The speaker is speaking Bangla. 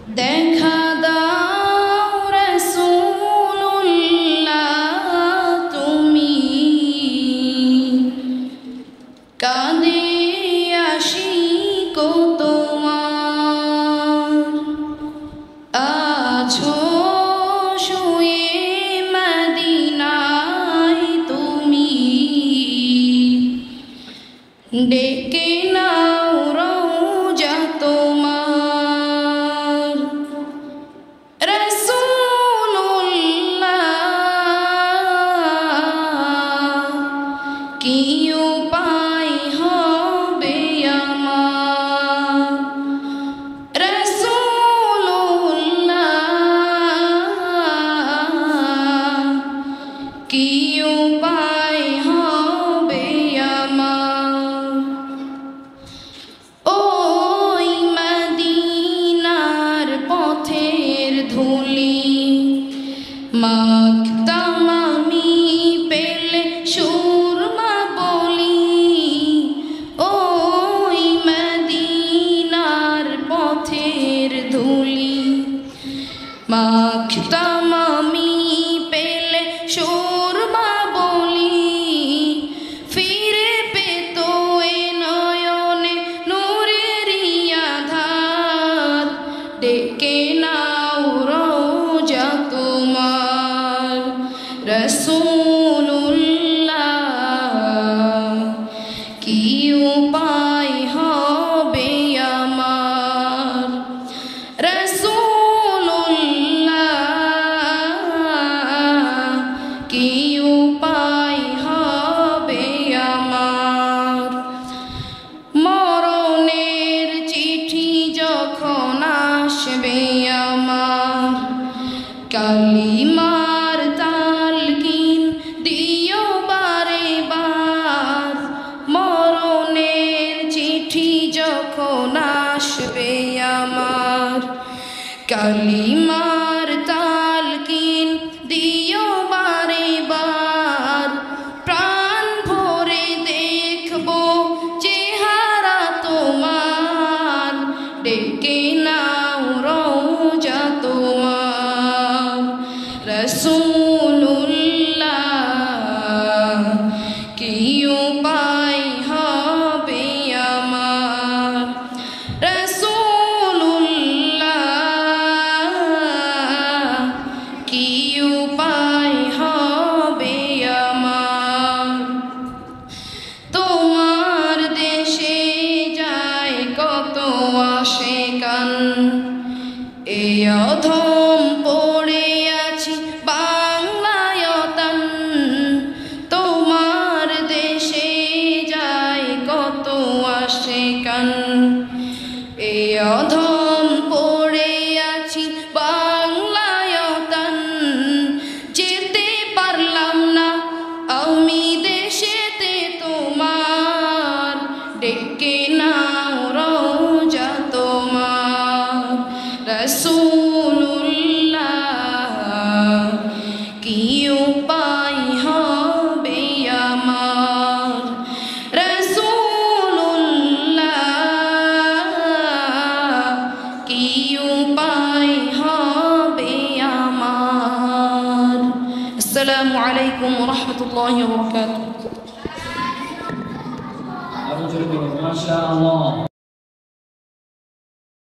দেখা দাও রাসূলুল্লাহ তুমি কাঁদে আশিক তোমার আছো শুয়ে মদিনায় তুমি ডেকে নাও রওজা তোমার রাসূলুল্লাহ কি উপায় হবে আমার রাসূলুল্লাহ কি উপায় হবে আমার ওই মদিনার পথের ধুলি মাখতাম আমি পেলে সুরমা বলি ওই মদিনার পথের ধুলি মাখতাম আমি পেলে সুরমা বলি ফিরে পেত এ নয়নে নূরেরই আধার ডেকে নাও রওজা তোমার রাসূলুল্লাহ কি উপায় হবে আমার রাসূলুল্লাহ কি উপায় হবে আমার মরণের চিঠি যখন আসবে আমার কালিমার তালকিন দিও বারে বার মরণের চিঠি যখন আসবে আমার কালিমার তালকিন দিও বারে বার প্রাণ ভরে দেখবো চেহারা তোমার ডেকে নাও রওজা তোমার রাসূলুল্লাহ কি উপায় হবে আমার রাসূলুল্লাহ কি উপায় হবে আমার তোমার দেশে যায় কত আশিকান এই অধম পড়ে আছি বাংলায় তান তোমার দেশে যায় কত আশিকান এই অধম পড়ে আছি বাংলায় তান যেতে পারলাম না আমি দেশেতে তোমার ডেকে নাও রওজা তোমার রাসূলুল্লাহ কি উপায় হবে আমার রাসূলুল্লাহ কি উপায় হবে আমার আসসালামু আলাইকুম ওয়া রাহমাতুল্লাহি ওয়া বারাকাতুহু মাশাআল্লাহ।